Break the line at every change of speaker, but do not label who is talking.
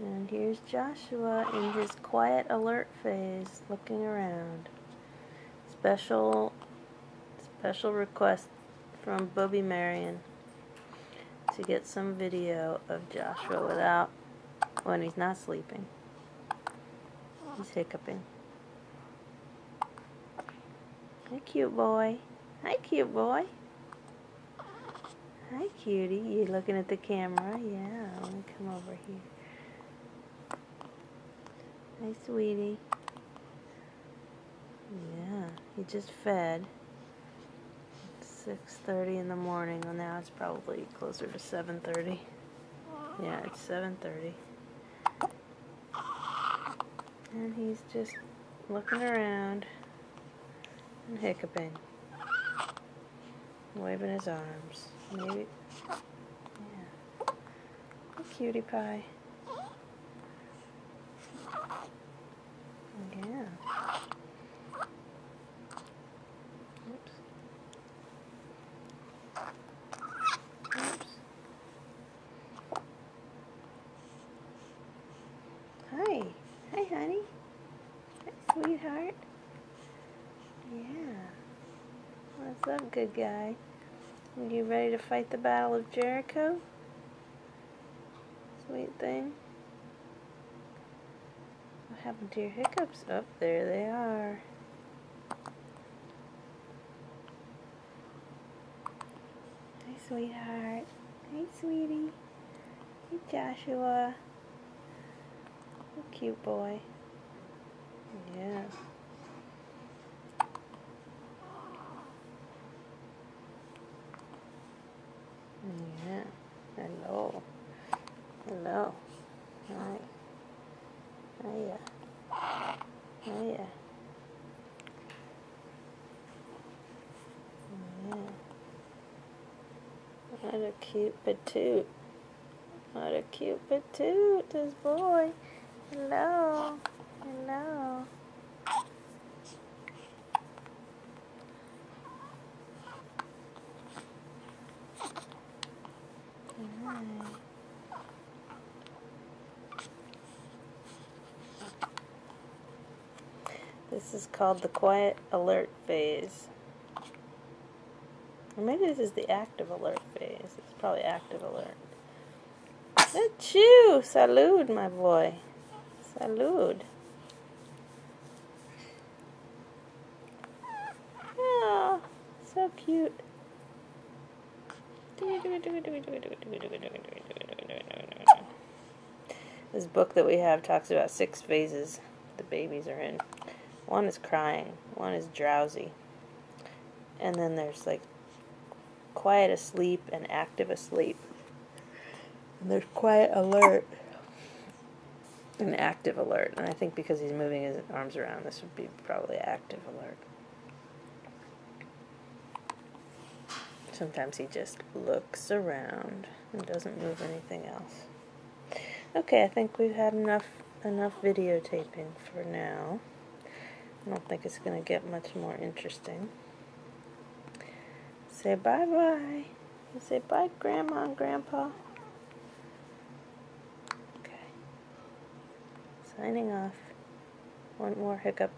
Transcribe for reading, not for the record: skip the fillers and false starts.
And here's Joshua in his quiet alert phase, looking around. Special request from Bobby Marion to get some video of Joshua when he's not sleeping. He's hiccuping. Hi, cute boy. Hi, cute boy. Hi, cutie. You looking at the camera? Yeah, let me come over here. Hi, sweetie. Yeah, he just fed. It's 6:30 in the morning. Well, now it's probably closer to 7:30. Yeah, it's 7:30. And he's just looking around and hiccuping. Waving his arms. Maybe. Yeah. Hey, cutie pie. Yeah. Oops. Oops. Hi. Hi, honey. Hi, sweetheart. Yeah. What's up, good guy? Are you ready to fight the Battle of Jericho? Sweet thing. What happened to your hiccups? Oh, there they are. Hi, sweetheart. Hey, sweetie. Hey, Joshua. Oh, cute boy. Yeah. Yeah. Hello. Hello. Hi. Hiya. Hiya. Yeah. What a cute patoot. What a cute patoot, this boy. Hello. Hello. Hi. This is called the quiet alert phase. Or maybe this is the active alert phase. It's probably active alert. Achoo! Salud, my boy. Salud. Oh, so cute. This book that we have talks about 6 phases the babies are in. One is crying, one is drowsy, and then there's like quiet asleep and active asleep. And there's quiet alert and active alert. And I think because he's moving his arms around, this would be probably active alert. Sometimes he just looks around and doesn't move anything else. Okay, I think we've had enough videotaping for now. I don't think it's going to get much more interesting. Say bye-bye. Say bye, Grandma and Grandpa. Okay. Signing off. One more hiccup.